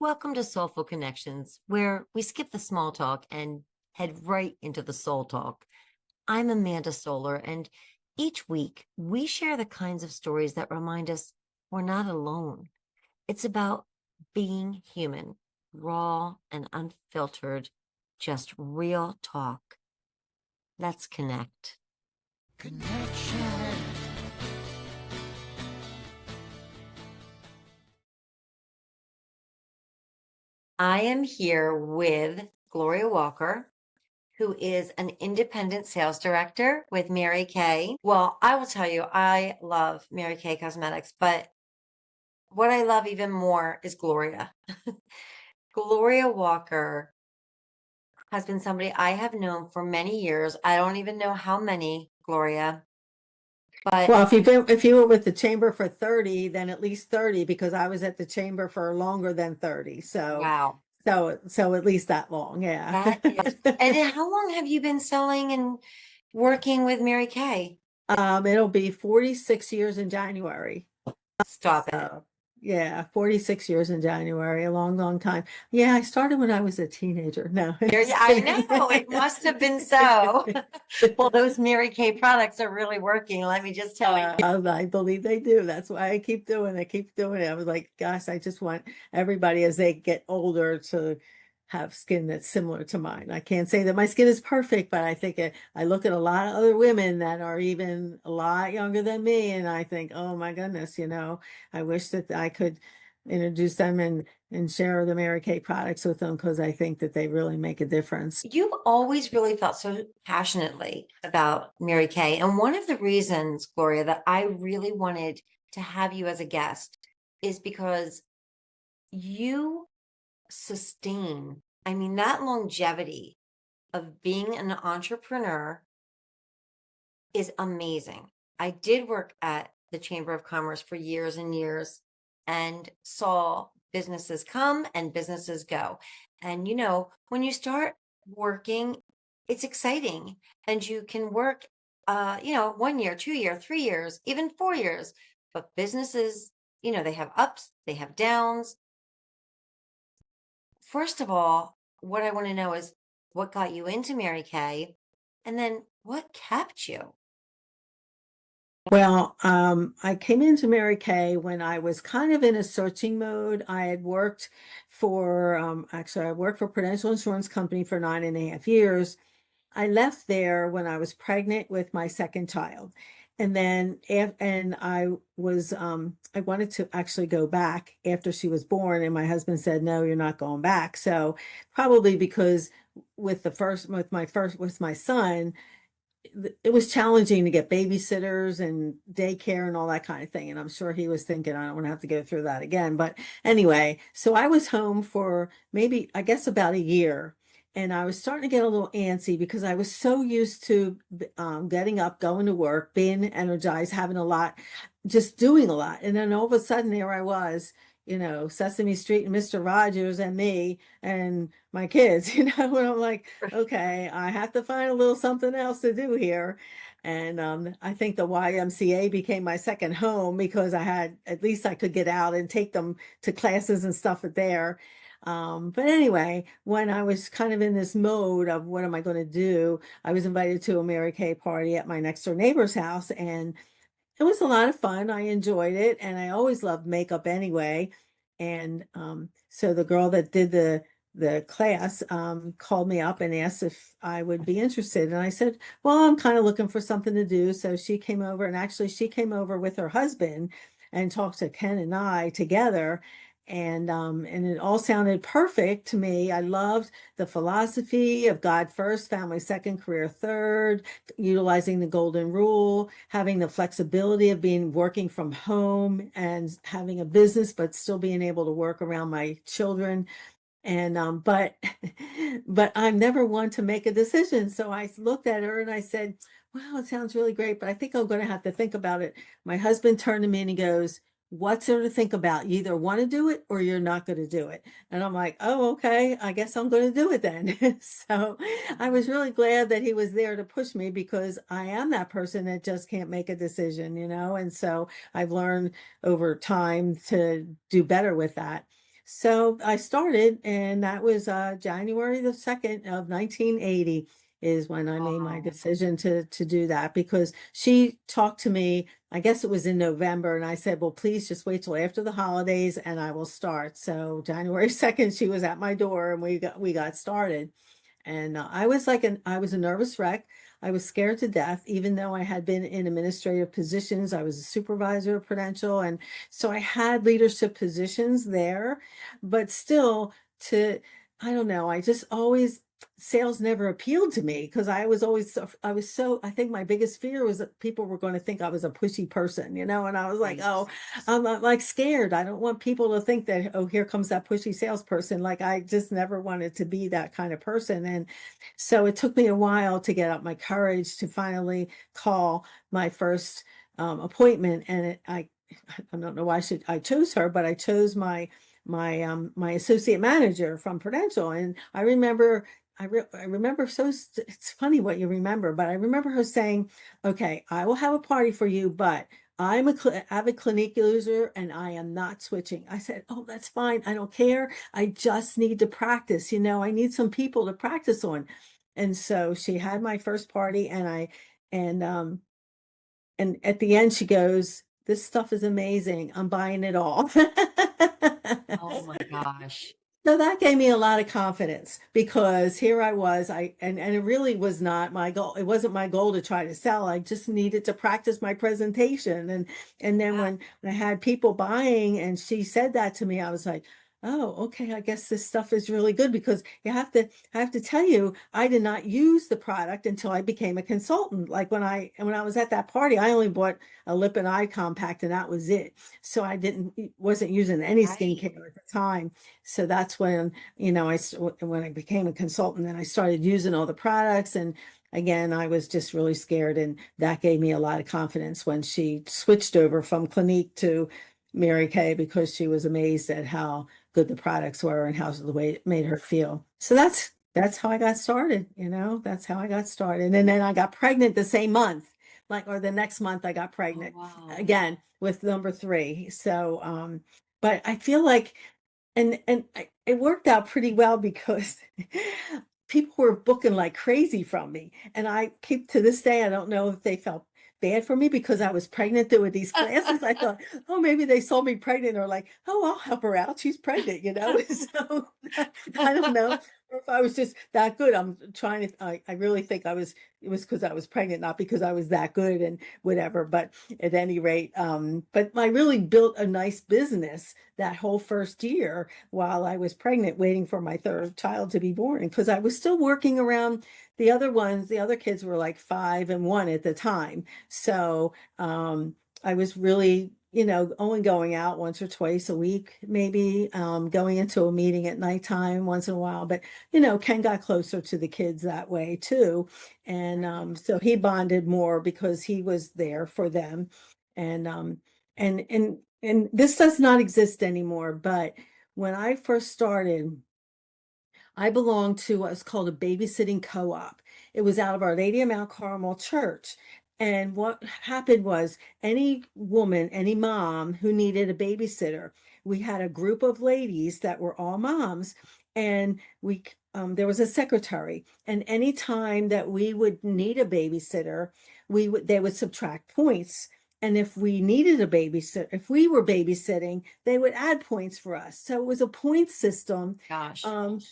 Welcome to SolFul Connections, where we skip the small talk and head right into the soul talk. I'm Amanda Solar, and each week we share the kinds of stories that remind us we're not alone. It's about being human, raw and unfiltered, just real talk. Let's connect. Connection. I am here with Gloria Walker, who is an independent sales director with Mary Kay. Well, I will tell you, I love Mary Kay Cosmetics, but what I love even more is Gloria. Gloria Walker has been somebody I have known for many years. I don't even know how many, Gloria, but Well, if you were with the chamber for 30, then at least 30, because I was at the chamber for longer than 30. So wow, so at least that long, yeah. that is. And then how long have you been selling and working with Mary Kay? It'll be 46 years in January. Stop it. So yeah, 46 years in January, a long, long time. Yeah, I started when I was a teenager. No, There's, just I kidding. know it must have been so. Well, those Mary Kay products are really working. Let me just tell you. I believe they do. That's why I keep doing it. I keep doing it. I was like, gosh, I just want everybody as they get older to have skin that's similar to mine. I can't say that my skin is perfect, but I think I look at a lot of other women that are even a lot younger than me, and I think, oh my goodness, I wish that I could introduce them and share the Mary Kay products with them, because I think that they really make a difference. You've always really felt so passionately about Mary Kay. And one of the reasons, Gloria, that I really wanted to have you as a guest is because you sustain, I mean, that longevity of being an entrepreneur is amazing. I did work at the Chamber of Commerce for years and years and saw businesses come and businesses go. And when you start working, it's exciting and you can work 1 year, 2 year, 3 years, even 4 years. But businesses, they have ups, they have downs. First of all, what I want to know is what got you into Mary Kay, and then what kept you? Well, I came into Mary Kay when I was kind of in a searching mode. I had worked actually, I worked for Prudential Insurance Company for 9.5 years. I left there when I was pregnant with my second child. And then, and I wanted to actually go back after she was born. And my husband said, no, you're not going back. So probably because with my son, it was challenging to get babysitters and daycare and all that kind of thing. And I'm sure he was thinking, I don't want to have to go through that again. But anyway, so I was home for maybe, I guess, about a year. And I was starting to get a little antsy because I was so used to getting up, going to work, being energized, having a lot, just doing a lot. And then all of a sudden, there I was, Sesame Street and Mr. Rogers and me and my kids, and I'm like, okay, I have to find a little something else to do here. And I think the YMCA became my second home because at least I could get out and take them to classes and stuff there. But anyway, when I was kind of in this mode of what am I going to do, I was invited to a Mary Kay party at my next door neighbor's house, and it was a lot of fun. I enjoyed it, and I always loved makeup anyway. And so the girl that did the class called me up and asked if I would be interested. And I said, well, I'm kind of looking for something to do. So she came over, and actually she came over with her husband and talked to Ken and I together. And it all sounded perfect to me. I loved the philosophy of God first, family second, career third, utilizing the golden rule, having the flexibility of working from home and having a business, but still being able to work around my children. And but but I'm never one to make a decision. So I looked at her and I said, wow, it sounds really great, but I think I'm going to have to think about it. My husband turned to me and he goes, what's there to think about? You either want to do it or you're not going to do it. And I'm like, oh, okay, I guess I'm going to do it then. So I was really glad that he was there to push me, because I am that person that just can't make a decision. And so I've learned over time to do better with that. So I started, and that was January the 2nd of 1980 is when I made my Wow. decision to do that, because she talked to me, I guess it was in November, and I said, well, please just wait till after the holidays and I will start. So January 2nd, she was at my door and we got started. And I was a nervous wreck. I was scared to death, even though I had been in administrative positions. I was a supervisor of Prudential. And so I had leadership positions there, but still I don't know, I just always, sales never appealed to me because I think my biggest fear was that people were going to think I was a pushy person, and I was like, Right. oh, I'm not like scared. I don't want people to think that, oh, here comes that pushy salesperson. Like I just never wanted to be that kind of person. And so it took me a while to get up my courage to finally call my first appointment. And I don't know why I chose her, but I chose my associate manager from Prudential. And I remember I remember, it's funny what you remember, but I remember her saying, okay, I will have a party for you, but I'm a avid Clinique user and I am not switching. I said, oh, that's fine. I don't care. I just need to practice. I need some people to practice on. And so she had my first party, and and at the end she goes, this stuff is amazing. I'm buying it all. Oh my gosh. So that gave me a lot of confidence, because here I was, and it really was not my goal. It wasn't my goal to try to sell. I just needed to practice my presentation. And then Yeah. when I had people buying and she said that to me, I was like, oh, okay, I guess this stuff is really good, because I have to tell you, I did not use the product until I became a consultant. Like when I was at that party, I only bought a lip and eye compact and that was it. So I wasn't using any Right. skincare at the time. So that's when, when I became a consultant, and I started using all the products. And again, I was just really scared. And that gave me a lot of confidence when she switched over from Clinique to Mary Kay, because she was amazed at how good the products were and how the way it made her feel. So that's how I got started, that's how I got started. And then I got pregnant the same month, or the next month I got Oh, pregnant wow. again with number three. So, but I feel like, it worked out pretty well, because people were booking like crazy from me. And I keep to this day, I don't know if they felt bad for me because I was pregnant with these classes. I thought, oh, maybe they saw me pregnant, or like, oh, I'll help her out. She's pregnant. So I don't know. Or if I was just that good. I really think it was because I was pregnant, not because I was that good and whatever. But at any rate, but I really built a nice business that whole first year while I was pregnant, waiting for my third child to be born, because I was still working around the other ones. The other kids were like 5 and 1 at the time. So I was really, only going out once or twice a week, maybe going into a meeting at nighttime once in a while. But, Ken got closer to the kids that way too. And Right. so he bonded more because he was there for them. And and this does not exist anymore. But when I first started, I belonged to what's called a babysitting co-op. It was out of Our Lady of Mount Carmel Church. And what happened was, any woman, any mom who needed a babysitter, we had a group of ladies that were all moms, and there was a secretary. And any time that we would need a babysitter, they would subtract points. And if we needed a babysitter, if we were babysitting, they would add points for us. So it was a point system. Gosh.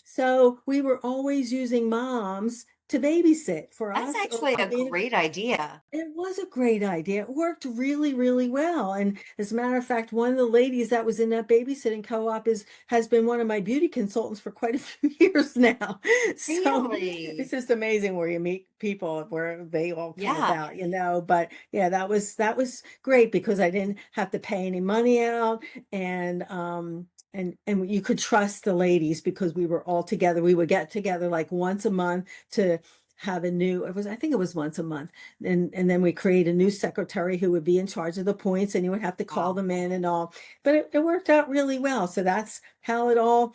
So we were always using moms to babysit for That's us. actually I a mean, great idea. it was a great idea. It worked really, really well. And as a matter of fact, one of the ladies that was in that babysitting co-op has been one of my beauty consultants for quite a few years now. So it's Really? just amazing where you meet people where they all come Yeah. about. But yeah, that was great, because I didn't have to pay any money out. And you could trust the ladies, because we were all together. We would get together like once a month to have I think it was once a month. And then we create a new secretary who would be in charge of the points, and you would have to call Wow. them in and all. But it worked out really well. So that's how it all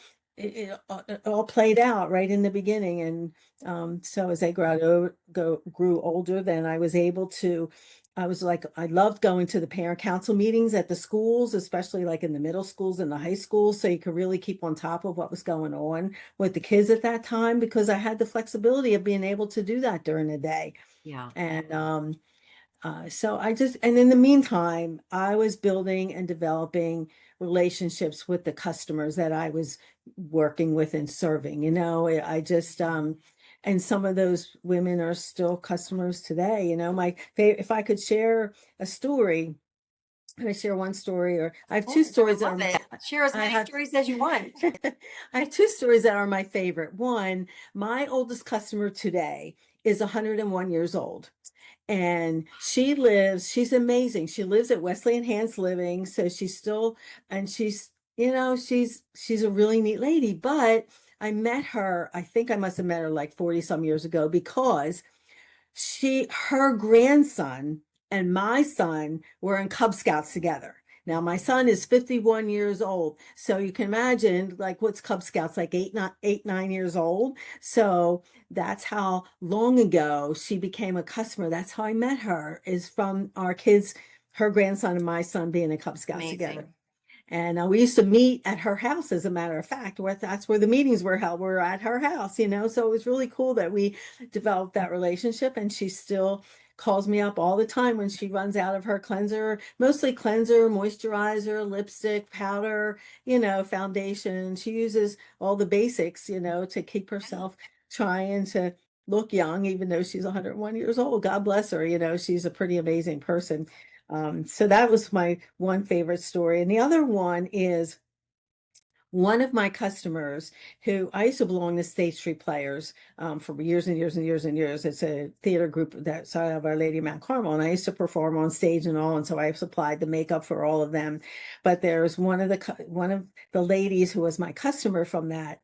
played out right in the beginning. And so as I grew older, then I was able to I was like, I loved going to the parent council meetings at the schools, especially like in the middle schools and the high schools, so you could really keep on top of what was going on with the kids at that time, because I had the flexibility of being able to do that during the day. Yeah. And so and in the meantime, I was building and developing relationships with the customers that I was working with and serving. And some of those women are still customers today. If I could share a story, can I share one story? Or I have two Oh, I stories that love it. Share as I many have, stories as you want. I have two stories that are my favorite. One, my oldest customer today is 101 years old, and she's amazing. She lives at Wesley Enhanced Living. So she's a really neat lady. But I think I must have met her like 40 some years ago, because her grandson and my son were in Cub Scouts together. Now my son is 51 years old. So you can imagine, like, what's Cub Scouts, like 9 years old. So that's how long ago she became a customer. That's how I met her, is from our kids, her grandson and my son being in Cub Scouts together. Amazing. And we used to meet at her house, as a matter of fact, where that's where the meetings were held, were at her house. So it was really cool that we developed that relationship. And she still calls me up all the time when she runs out of her cleanser, mostly cleanser, moisturizer, lipstick, powder, foundation. She uses all the basics, to keep herself trying to look young, even though she's 101 years old. God bless her. She's a pretty amazing person. So that was my one favorite story. And the other one is one of my customers, who I used to belong to State Street Players for years and years and years and years. It's a theater group that's out of Our Lady of Mount Carmel, and I used to perform on stage and all, and so I supplied the makeup for all of them. But there's one of the ladies who was my customer from that.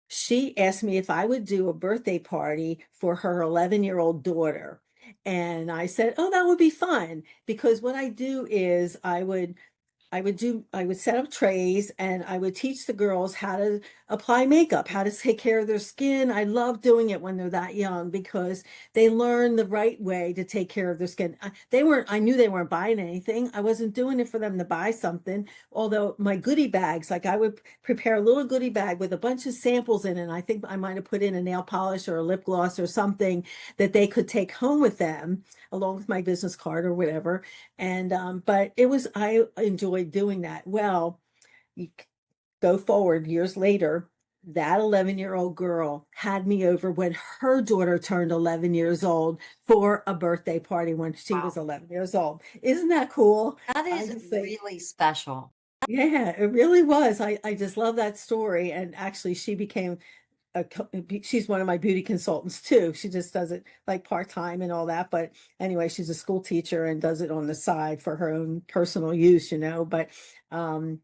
She asked me if I would do a birthday party for her 11-year-old daughter. And I said, "Oh, that would be fun." Because what I do is I would set up trays, and I would teach the girls how to apply makeup, how to take care of their skin. I love doing it when they're that young, because they learn the right way to take care of their skin. I knew they weren't buying anything. I wasn't doing it for them to buy something. Although my goodie bags, like, I would prepare a little goodie bag with a bunch of samples in it. And I think I might have put in a nail polish or a lip gloss or something that they could take home with them, along with my business card or whatever. And but I enjoyed doing that. Well, you go forward years later, that 11-year-old girl had me over when her daughter turned 11 years old for a birthday party when she was Wow. 11 years old. Isn't that cool? That I is just think, really special. yeah, it really was. I just love that story. And actually, she's one of my beauty consultants too. She just does it like part-time and all that. But anyway, she's a school teacher and does it on the side for her own personal use. But um,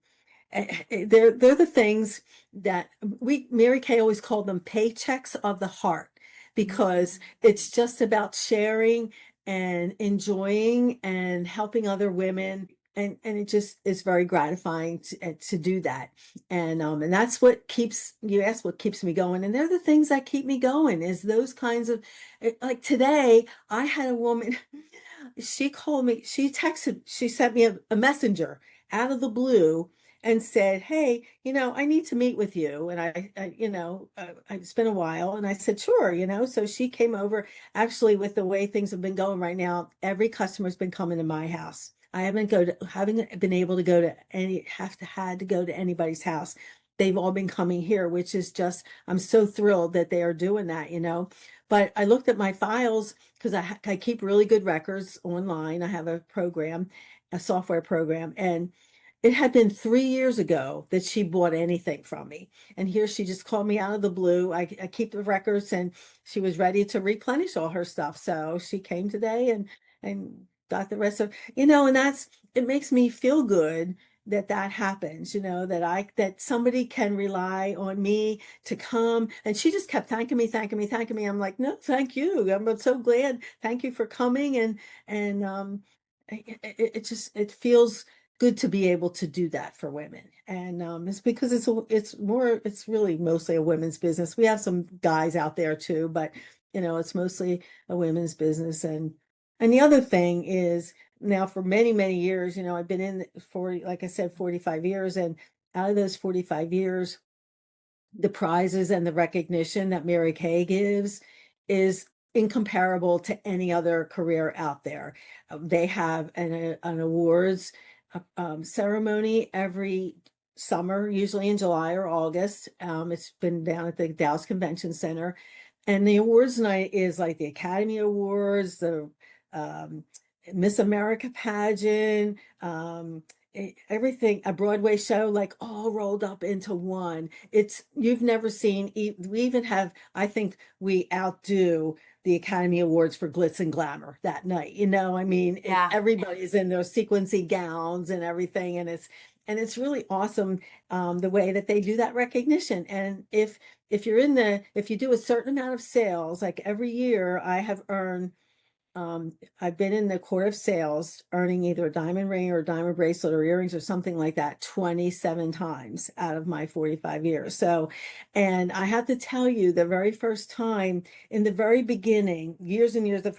they're the things that Mary Kay always called them paychecks of the heart, because it's just about sharing and enjoying and helping other women. And it just is very gratifying to do that. And that's you asked what keeps me going. And they're the things that keep me going, is those kinds of, like today, I had a woman, she called me, she sent me a messenger out of the blue and said, "Hey, I need to meet with you." And it's been a while. And I said, "Sure." So she came over. Actually, with the way things have been going right now, every customer's been coming to my house. I haven't been able to go to had to go to anybody's house. They've all been coming here, which is just, I'm so thrilled that they are doing that. But I looked at my files, because I keep really good records online. I have a software program, and it had been 3 years ago that she bought anything from me. And here she just called me out of the blue. I keep the records, and she was ready to replenish all her stuff. So she came today and got the rest and it makes me feel good that happens, that somebody can rely on me to come. And she just kept thanking me, thanking me, thanking me. I'm like, "No, thank you. I'm so glad. Thank you for coming." And it feels good to be able to do that for women. And it's because it's really mostly a women's business. We have some guys out there too, but it's mostly a women's business. And And the other thing is now for many, many years, I've been in for, like I said, 45 years. And out of those 45 years, the prizes and the recognition that Mary Kay gives is incomparable to any other career out there. They have an awards ceremony every summer, usually in July or August. It's been down at the Dallas Convention Center. And the awards night is like the Academy Awards, the um, Miss America pageant, everything, a Broadway show, like all rolled up into one. You've never seen, we even have, I think we outdo the Academy Awards for glitz and glamour that night. I mean, Yeah. everybody's in their sequency gowns and everything. And it's really awesome, the way that they do that recognition. And if you do a certain amount of sales, like every year I've been in the court of sales earning either a diamond ring or a diamond bracelet or earrings or something like that 27 times out of my 45 years. So, and I have to tell you, the very first time in the very beginning, years and years, I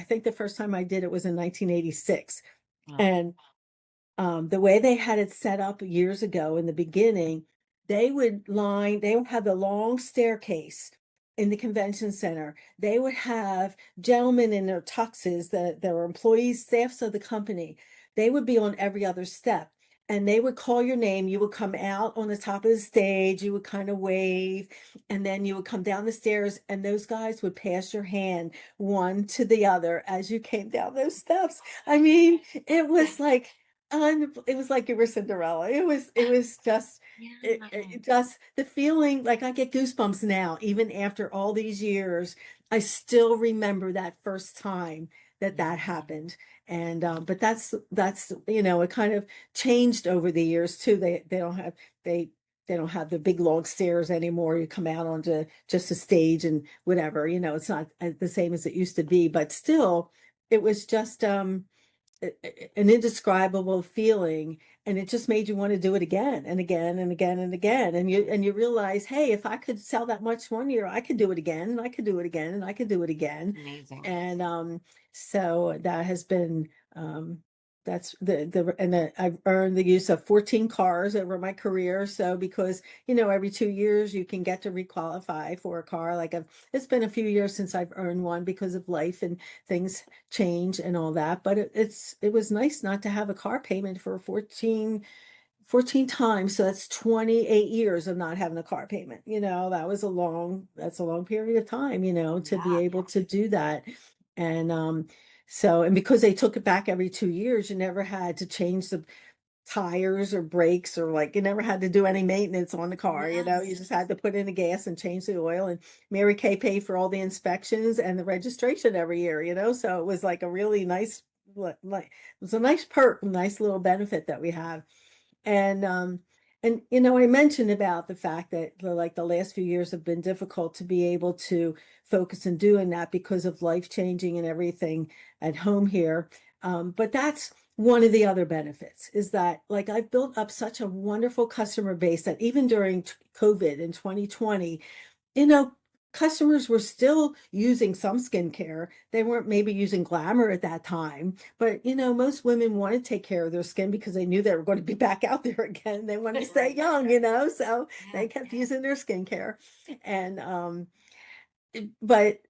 think the first time I did it was in 1986. Oh, And the way they had it set up years ago in the beginning, they would have the long staircase in the convention center. They would have gentlemen in their tuxes that were employees, staffs of the company. They would be on every other step. And they would call your name. You would come out on the top of the stage. You would kind of wave. And then you would come down the stairs. And those guys would pass your hand one to the other as you came down those steps. I mean, it was like, it was like you were Cinderella. It was just, yeah. just the feeling, like I get goosebumps now, even after all these years. I still remember that first time that Yeah. happened. And but that's it kind of changed over the years too. They they don't have the big long stairs anymore. You come out onto just a stage and whatever. It's not the same as it used to be, but still, it was just an indescribable feeling, and it just made you want to do it again and again and again and again. And you realize, hey, if I could sell that much one year, I could do it again, and I could do it again, and I could do it again. Amazing. And so that has been that's I've earned the use of 14 cars over my career. So because every 2 years you can get to requalify for a car. It's been a few years since I've earned one because of life and things change and all that. But it was nice not to have a car payment for 14 times. So that's 28 years of not having a car payment. That's a long period of time, to be Yeah. able to do that. And and because they took it back every 2 years, you never had to change the tires or brakes, or like you never had to do any maintenance on the car. You Yes. just had to put in the gas and change the oil. And Mary Kay paid for all the inspections and the registration every year. So it was like a really nice, like it was a nice perk, a nice little benefit that we have. And I mentioned about the fact that the last few years have been difficult to be able to focus on doing that because of life changing and everything at home here. But that's one of the other benefits, is that like I've built up such a wonderful customer base that even during COVID in 2020, you know, customers were still using some skincare. They weren't maybe using glamour at that time, but most women want to take care of their skin because they knew they were going to be back out there again. They wanted to stay Right. young, so Yeah. they kept using their skincare. And but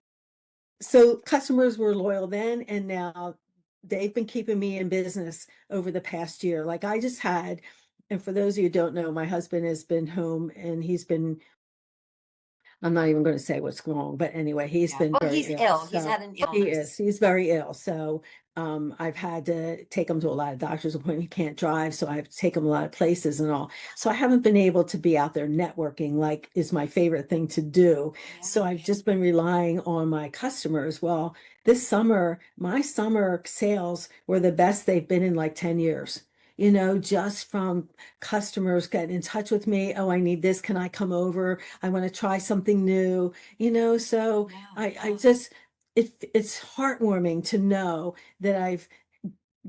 so customers were loyal then, and now they've been keeping me in business over the past year. Like I just had, and for those of you who don't know, my husband has been home and I'm not even going to say what's wrong, but anyway, he's Yeah. been Well, very he's ill. ill. He's So had an he illness. is, he's very ill. So I've had to take him to a lot of doctor's appointments. He can't drive, so I have to take him a lot of places and all. So I haven't been able to be out there networking like is my favorite thing to do. So Yeah. I've just been relying on my customers. Well, this summer, my summer sales were the best they've been in like 10 years. Just from customers getting in touch with me. Oh, I need this. Can I come over? I want to try something new. So Yeah. I just it's heartwarming to know that I've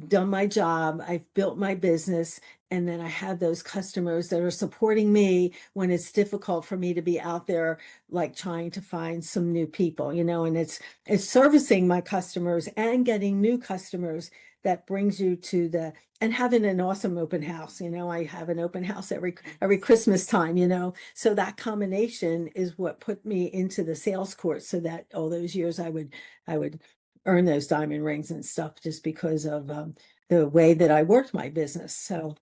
done my job, I've built my business, and then I have those customers that are supporting me when it's difficult for me to be out there, like trying to find some new people, and it's servicing my customers and getting new customers that brings you to the and having an awesome open house. I have an open house every Christmas time, so that combination is what put me into the sales course, so that all those years I would earn those diamond rings and stuff, just because of the way that I worked my business. So,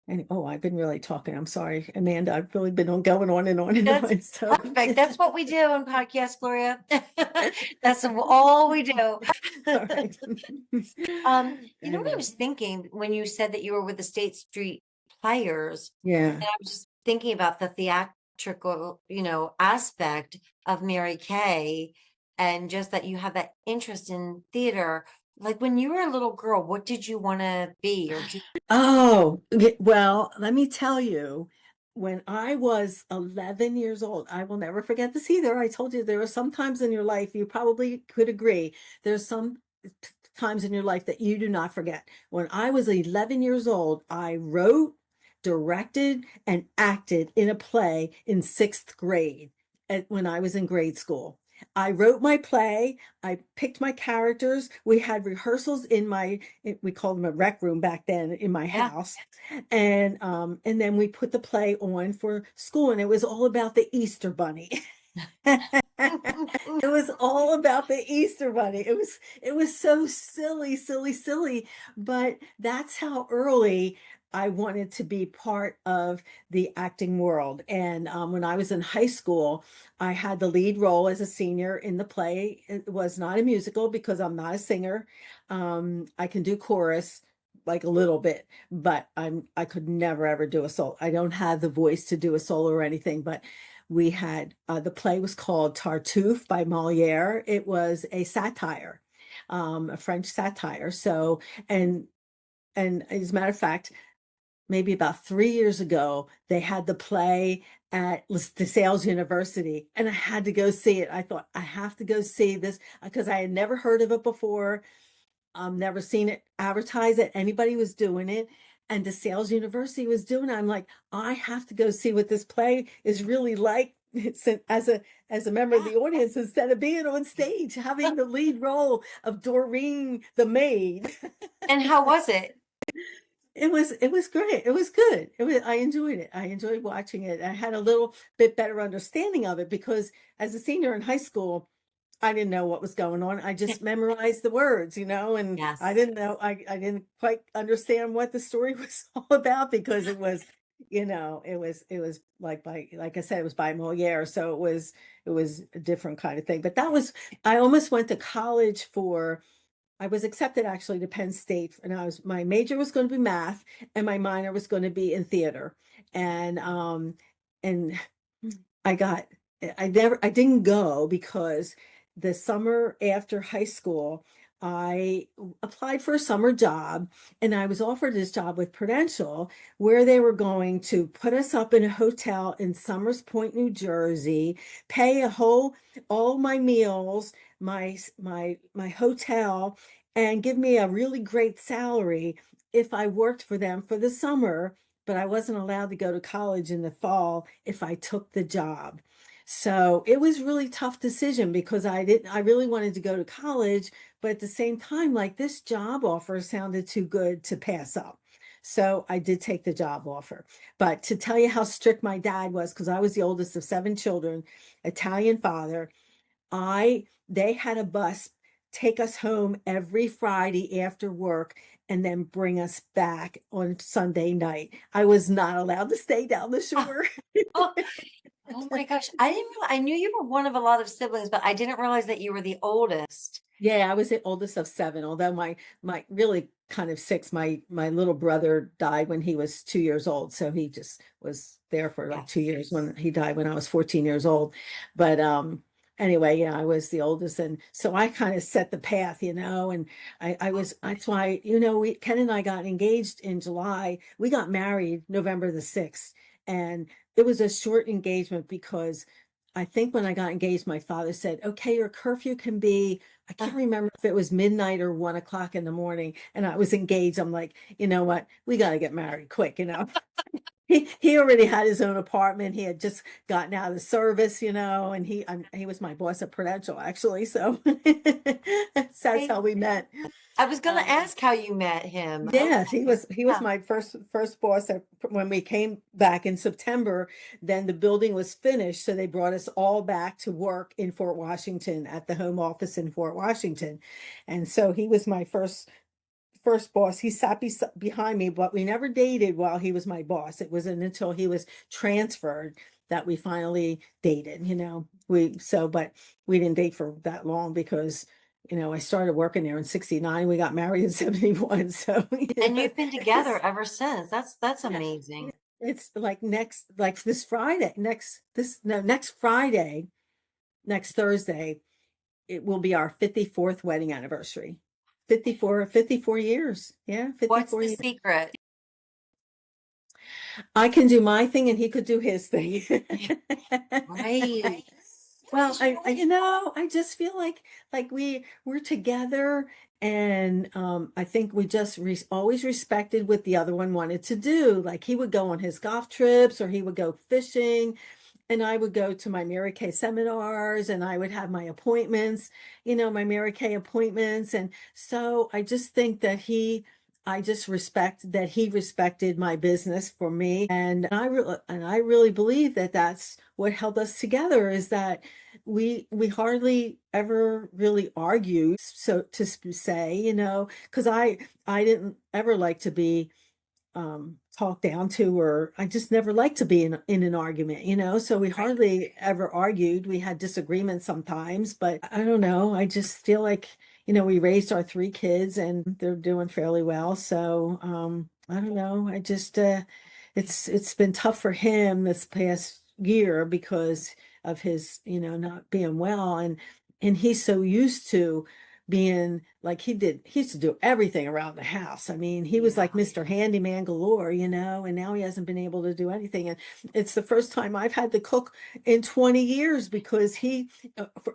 and I've been really talking. I'm sorry, Amanda. I've really been going on and on and That's on. So, perfect. That's what we do on podcast, Gloria. That's all we do. all right. You know what I Anyway, was thinking when you said that you were with the State Street Players, yeah. and I was just thinking about the theatrical, aspect of Mary Kay, and just that you have that interest in theater. Like when you were a little girl, what did you want to be or do? Oh, well, let me tell you, when I was 11 years old, I will never forget this either. I told you there are some times in your life, you probably could agree, there's some times in your life that you do not forget. When I was 11 years old, I wrote, directed, and acted in a play in sixth grade when I was in grade school. I wrote my play. I picked my characters. We had rehearsals we called them a rec room back then, in my Yeah. house. And then we put the play on for school, and it was all about the Easter Bunny. It was all about the Easter Bunny. It was so silly, silly, silly, but that's how early I wanted to be part of the acting world. And when I was in high school, I had the lead role as a senior in the play. It was not a musical because I'm not a singer. I can do chorus like a little bit, but I could never ever do a solo. I don't have the voice to do a solo or anything, but we had the play was called Tartuffe by Moliere. It was a satire, a French satire. So, and as a matter of fact, maybe about 3 years ago, they had the play at DeSales University, and I had to go see it. I thought, I have to go see this because I had never heard of it before. Never seen it advertised that anybody was doing it. And DeSales University was doing it. I'm like, I have to go see what this play is really like. As a member of Yeah. the audience, instead of being on stage having the lead role of Doreen the maid. And how was it? It was great. It was good. I enjoyed it. I enjoyed watching it. I had a little bit better understanding of it because as a senior in high school, I didn't know what was going on. I just memorized the words, and I Yes. didn't know, I didn't quite understand what the story was all about because it was like I said, it was by Moliere. So it was a different kind of thing. But I almost went to college I was accepted actually to Penn State, and my major was going to be math, and my minor was going to be in theater. And I got, I didn't go because the summer after high school, I applied for a summer job, and I was offered this job with Prudential where they were going to put us up in a hotel in Somers Point, New Jersey, pay all my meals, my hotel, and give me a really great salary if I worked for them for the summer, but I wasn't allowed to go to college in the fall if I took the job. So it was really tough decision because I really wanted to go to college, but at the same time, like this job offer sounded too good to pass up. So I did take the job offer. But to tell you how strict my dad was, because I was the oldest of seven children, Italian father, they had a bus take us home every Friday after work and then bring us back on Sunday night. I was not allowed to stay down the Oh, shore. oh, oh my gosh. I didn't realize, I knew you were one of a lot of siblings, but I didn't realize that you were the oldest. Yeah, I was the oldest of seven, although my really kind of six, my little brother died when he was 2 years old. So he just was there for like 2 years Yes. when he died when I was 14 years old. But anyway, yeah, I was the oldest, and so I kind of set the path, and that's why, Ken and I got engaged in July. We got married November the 6th, and it was a short engagement because I think when I got engaged, my father said, okay, your curfew can be, I can't remember if it was midnight or 1 o'clock in the morning. And I was engaged. I'm like, you know what? We got to get married quick, you know. He already had his own apartment. He had just gotten out of the service, you know, and he was my boss at Prudential actually. So that's Right. how we met. I was gonna Um, ask how you met him. Yes, he Okay. was Yeah. my first boss when we came back in September. Then the building was finished, so they brought us all back to work in Fort Washington at the home office in Fort Washington, and so he was my first boss. He sat behind me, but we never dated while he was my boss. It wasn't until he was transferred that we finally dated. You know, but we didn't date for that long because I started working there in '69. We got married in '71. So, And you've been together it's, ever since. That's yeah, amazing. it's like this Friday, next Friday, next Thursday, it will be our 54th wedding anniversary. 54 years. Yeah, What's 54 the years. secret? I can do my thing and he could do his thing. Right. Well, I just feel like we're together, and I think we just always respected what the other one wanted to do. Like he would go on his golf trips or he would go fishing, and I would go to my Mary Kay seminars, and I would have my appointments, my Mary Kay appointments. And so I just respect that he respected my business for me. And I really believe that that's what held us together, is that we hardly ever really argued, so to say, because I didn't ever like to be talked down to, or I just never liked to be in an argument, so we right. hardly ever argued. We had disagreements sometimes, but I don't know, I just feel like, we raised our 3 kids and they're doing fairly well. So I don't know, I just it's been tough for him this past year because of his, not being well, and he's so used to being like, he used to do everything around the house. I mean, he was Yeah. like Mr. Handyman galore, and now he hasn't been able to do anything. And it's the first time I've had to cook in 20 years because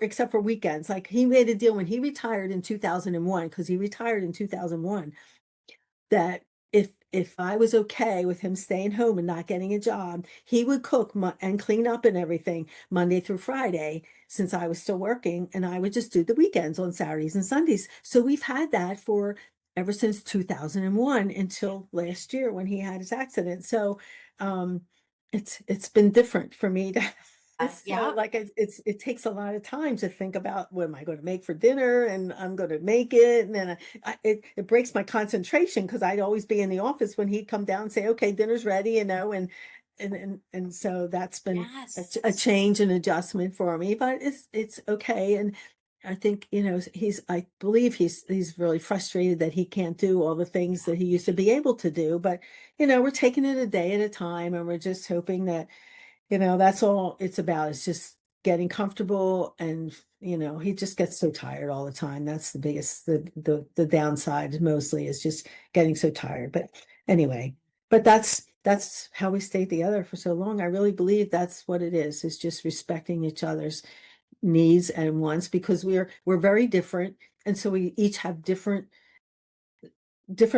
except for weekends, like he made a deal when he retired in 2001, because he retired in 2001, that if I was okay with him staying home and not getting a job, he would cook and clean up and everything Monday through Friday, since I was still working, and I would just do the weekends on Saturdays and Sundays. So we've had that for ever since 2001 until last year when he had his accident. So um it's been different for me to Yeah. like it takes a lot of time to think about what am I going to make for dinner, and I'm going to make it, and then it breaks my concentration because I'd always be in the office when he'd come down and say, okay, dinner's ready, and so that's been Yes. a change and adjustment for me, but it's okay. And I think, I believe he's really frustrated that he can't do all the things that he used to be able to do, but we're taking it a day at a time, and we're just hoping that, that's all it's about, is just getting comfortable. And, he just gets so tired all the time. That's the biggest, the downside mostly, is just getting so tired. But anyway, but that's how we stayed together for so long. I really believe that's what it is just respecting each other's needs and wants, because we're very different. And so we each have different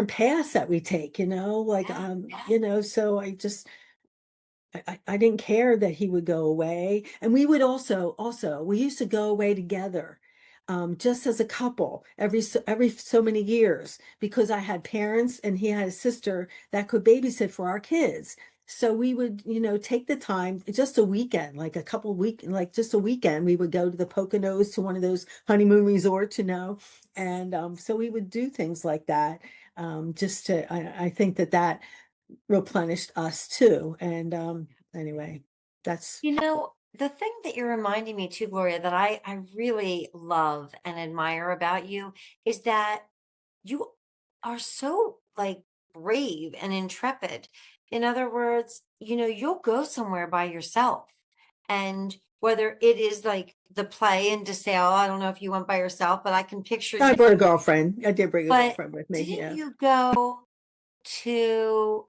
paths that we take, like, Yeah. so I didn't care that he would go away. And we would also we used to go away together, just as a couple, every so many years, because I had parents and he had a sister that could babysit for our kids. So we would, take the time, just a weekend, like a couple like just a weekend, we would go to the Poconos, to one of those honeymoon resorts, and so we would do things like that. Just to, I think that replenished us too. And anyway, that's The thing that you're reminding me too, Gloria, that I really love and admire about you is that you are so like brave and intrepid. In other words, you'll go somewhere by yourself. And whether it is like the play in DeSale, I don't know if you went by yourself, but I can picture I you. brought a girlfriend. I did bring a But girlfriend with me. didn't Yeah. you go to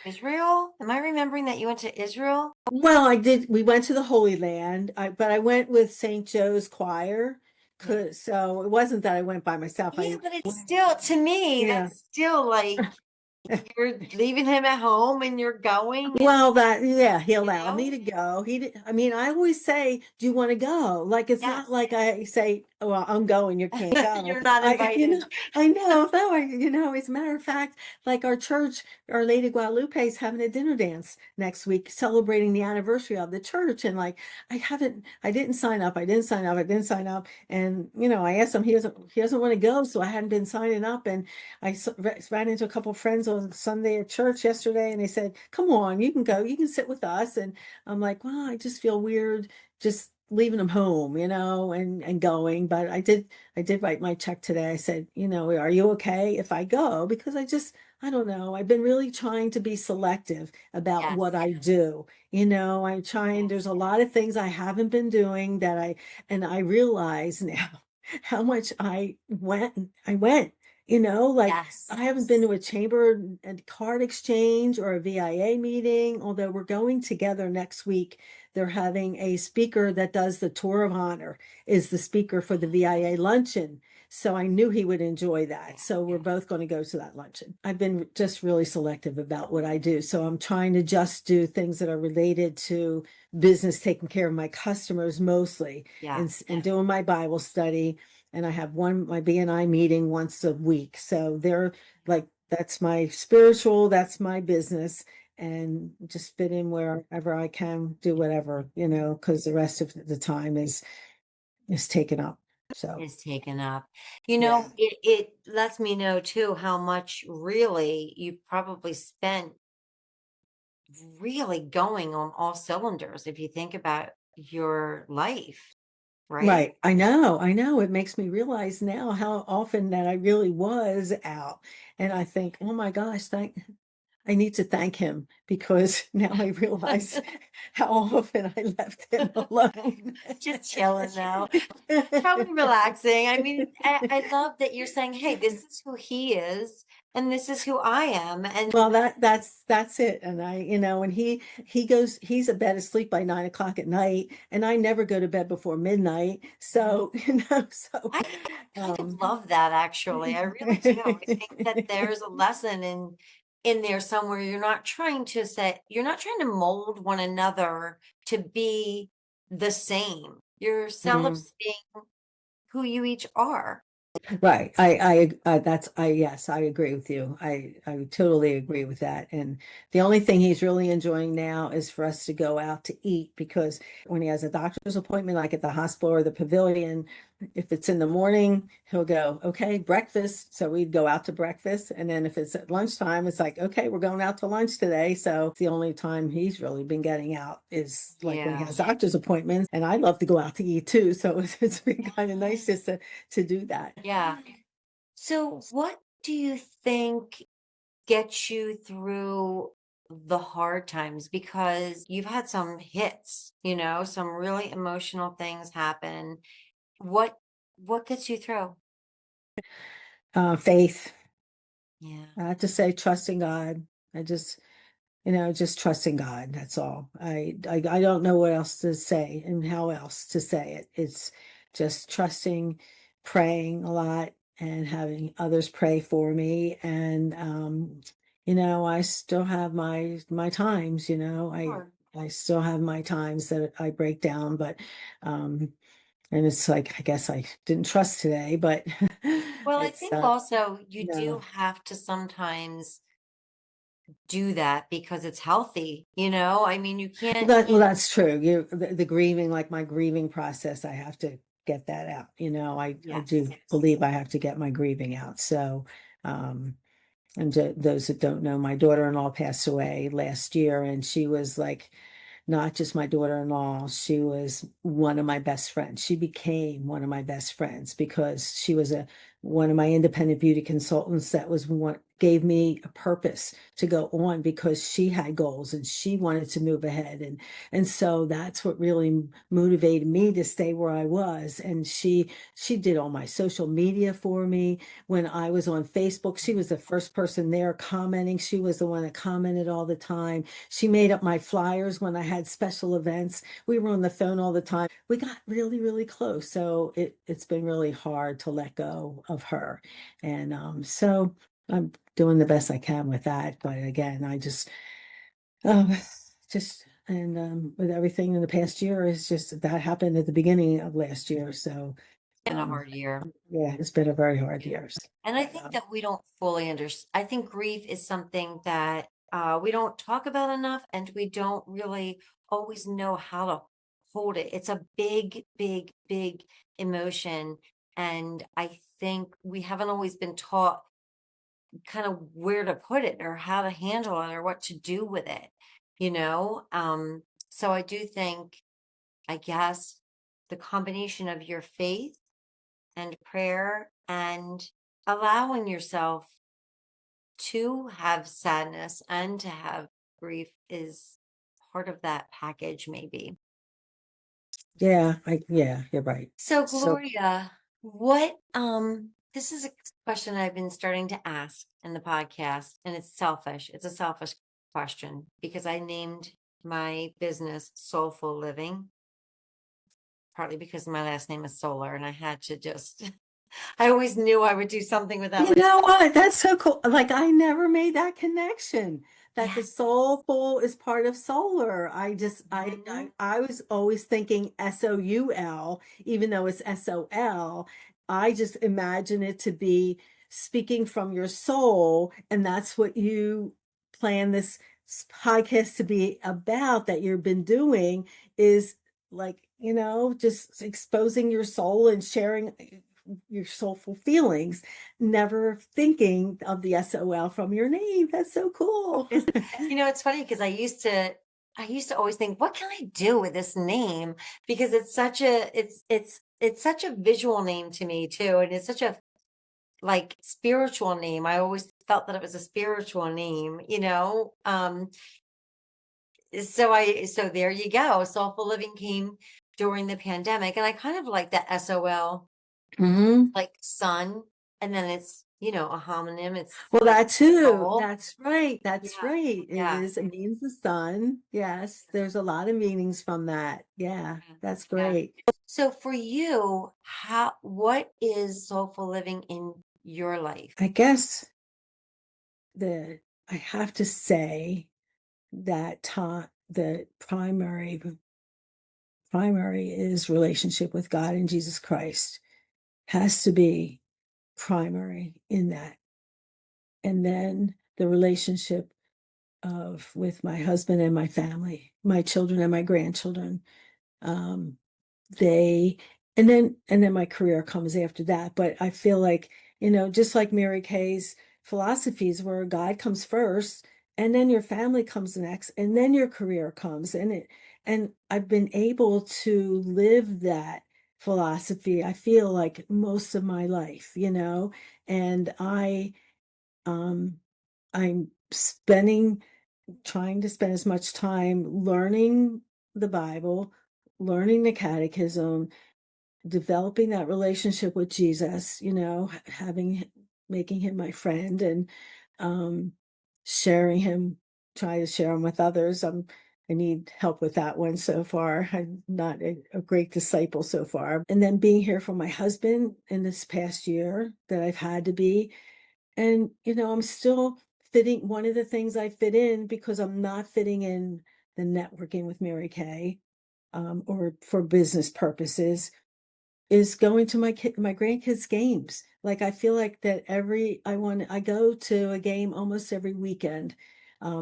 Israel? Am I remembering that you went to Israel? Well, I did. We went to the Holy Land, but I went with St. Joe's Choir. Yeah. So it wasn't that I went by myself. Yeah, but it's still, to me, Yeah. that's still like you're leaving him at home and you're going and, Well, yeah, he you allowed me know, to go. He did, I mean, I always say, "Do you want to go?" Like it's not yes, like I say, "Oh, well, I'm going, you can't go." you're not invited. I know, no, as a matter of fact, like our church, Our Lady of Guadalupe is having a dinner dance next week, celebrating the anniversary of the church, and like I didn't sign up, I didn't sign up, and I asked him, he doesn't want to go, so I hadn't been signing up, and ran into a couple of friends on Sunday at church yesterday, and they said, "Come on, you can go. You can sit with us." And I'm like, "Well, I just feel weird just leaving them home, and going." But I did write my check today. I said, "Are you okay if I go?" Because I don't know. I've been really trying to be selective about Yes, what I do. I'm trying. yes, There's a lot of things I haven't been doing and I realize now how much I went. Like yes. I haven't been to a chamber and card exchange or a VIA meeting, although we're going together next week. They're having a speaker that does the tour of honor, is the speaker for the VIA luncheon. So I knew he would enjoy Yeah, that. So we're yeah, both going to go to that luncheon. I've been just really selective about what I do. So I'm trying to just do things that are related to business, taking care of my customers mostly, yeah. and doing my Bible study, and I have my BNI meeting once a week. So they're like, that's my spiritual, that's my business, and just fit in wherever I can, do whatever, because the rest of the time is taken up. So Is taken up. yeah. It lets me know too how much really you've probably spent really going on all cylinders if you think about your life, right? Right. I know. It makes me realize now how often that I really was out. And I think, oh my gosh, I need to thank him because now I realize how often I left him alone. Just chilling now. Probably relaxing. I mean, I love that you're saying, hey, this is who he is and this is who I am. And Well, that's it. And and he's a bed asleep by 9 o'clock at night, and I never go to bed before midnight. So, I kind of um, love that actually. I really do. I think that there's a lesson in there somewhere. You're not trying to mold one another to be the same. You're mm. celebrating who you each are. Right. Yes, I agree with you. I totally agree with that. And the only thing he's really enjoying now is for us to go out to eat because when he has a doctor's appointment, like at the hospital or the pavilion, if it's in the morning, he'll go, "Okay, breakfast." So we'd go out to breakfast. And then if it's at lunchtime, it's like, "Okay, we're going out to lunch today." So the only time he's really been getting out is like when he Yeah. has doctor's appointments. And I love to go out to eat too. So it's been kind of nice just to do that. Yeah. So, what do you think gets you through the hard times? Because you've had some hits, some really emotional things happen. What what gets you through? Faith. Yeah. I have to say, trusting God. I just trusting God. That's all. I don't know what else to say and how else to say it. It's just trusting, praying a lot, and having others pray for me. And I still have my times. Sure. I still have my times that I break down, but and it's like I guess I didn't trust today, but Well, I it's think also you do no. have to sometimes do that because it's healthy. I mean, you can't. Well, that's true. The grieving, like my grieving process, I have to get that out. I do Yes. believe I have to get my grieving out. So, um, and those that don't know, my daughter-in-law passed away last year, and she was like not just my daughter-in-law, she was one of my best friends. She became one of my best friends because she was one of my independent beauty consultants that was what gave me a purpose to go on, because she had goals and she wanted to move ahead. And so that's what really motivated me to stay where I was. And she did all my social media for me. When I was on Facebook, she was the first person there commenting. She was the one that commented all the time. She made up my flyers when I had special events. We were on the phone all the time. We got really, really close. So it's been really hard to let go of her. And so I'm doing the best I can with that. But again, I um, and with everything in the past year, is just that happened at the beginning of last year. So In a hard year. yeah, it's been a very hard year. And I think that we don't fully understand. I think grief is something that we don't talk about enough, and we don't really always know how to hold it. It's a big, big, big emotion. And I think we haven't always been taught kind of where to put it or how to handle it or what to do with it, you know? So I do think, I guess, the combination of your faith and prayer and allowing yourself to have sadness and to have grief is part of that package, maybe. Yeah, you're right. So, So Gloria, what, this is a question I've been starting to ask in the podcast, and it's selfish. It's a selfish question because I named my business Soulful Living, partly because my last name is Solar, and I had to just, I always knew I would do something with that. you know what? That's so cool. Like I never made that connection that the Yeah. soulful is part of solar. Mhm. I was always thinking SOUL, even though it's SOL. I just imagine it to be speaking from your soul, and that's what you plan this podcast to be about, that you've been doing, is like, just exposing your soul and sharing your soulful feelings, never thinking of the SOL from your name. That's so cool. It's funny because I used to always think, what can I do with this name? Because it's such a visual name to me too. And it's such a like spiritual name. I always felt that it was a spiritual name, you know? So there you go. Soulful Living came during the pandemic. And I kind of like the SOL, Hmm. like sun. And then it's, a homonym. It's Well, like that too. soul. That's right. That's Yeah. right. Yeah. It means the sun. Yes. There's a lot of meanings from that. Yeah. That's Yeah. great. So for you, what is soulful living in your life? I guess the I have to say that the primary is relationship with God and Jesus Christ has to be primary in that. And then the relationship of with my husband and my family, my children and my grandchildren. Um, they and then my career comes after that. But I feel like, just like Mary Kay's philosophies, where God comes first, and then your family comes next, and then your career comes. And I've been able to live that philosophy, I feel like, most of my life, and um I'm trying to spend as much time learning the Bible, learning the catechism, developing that relationship with Jesus, making him my friend, and um, sharing him, try to share him with others. I need help with that one so far. I'm not a great disciple so far. And then being here for my husband in this past year that I've had to be. And, I'm still fitting. One of the things I fit in, because I'm not fitting in the networking with Mary Kay, or for business purposes, is going to my grandkids' games. Like I feel like that I go to a game almost every weekend,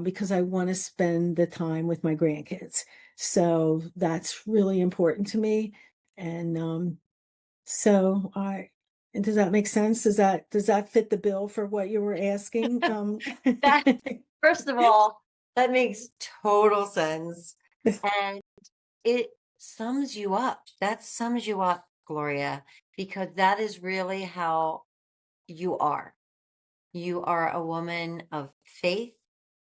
because I want to spend the time with my grandkids. So that's really important to me. And so I and does that make sense? Does that fit the bill for what you were asking? That, first of all, that makes total sense. And it sums you up. That sums you up, Gloria, because that is really how you are. You are a woman of faith.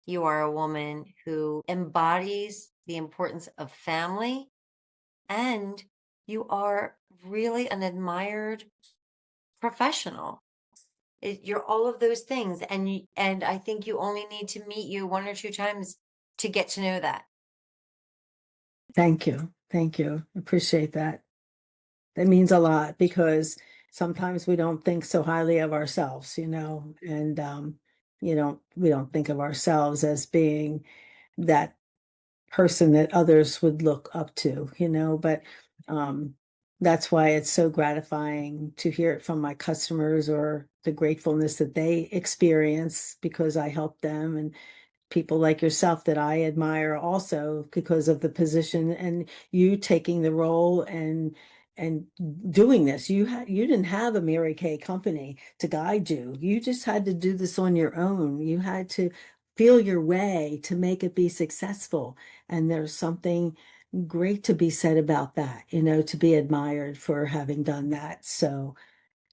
You are a woman who embodies the importance of family, and you are really an admired professional. You're all of those things, and I think you only need to meet you one or two times to get to know that. Thank you. Thank you. Appreciate that. That means a lot because sometimes we don't think so highly of ourselves, and we don't think of ourselves as being that person that others would look up to, but um that's why it's so gratifying to hear it from my customers or the gratefulness that they experience because I help them, and people like yourself that I admire also because of the position and you taking the role and doing this. You didn't have a Mary Kay company to guide you. You just had to do this on your own. You had to feel your way to make it be successful. And there's something great to be said about that, to be admired for having done that. So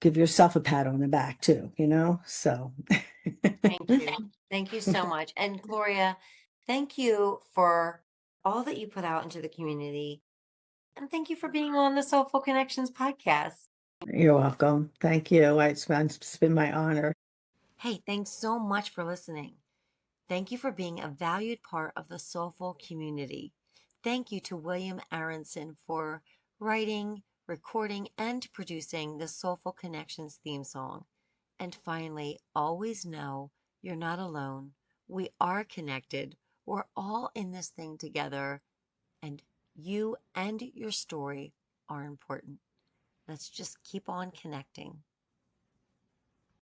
give yourself a pat on the back too, so. Thank you. Thank you so much. And Gloria, thank you for all that you put out into the community. And thank you for being on the SolFul Connections podcast. You're welcome. Thank you. It's been my honor. Hey, thanks so much for listening. Thank you for being a valued part of the SolFul community. Thank you to William Aronson for writing, recording, and producing the SolFul Connections theme song. And finally, always know you're not alone. We are connected. We're all in this thing together. And you and your story are important. Let's just keep on connecting.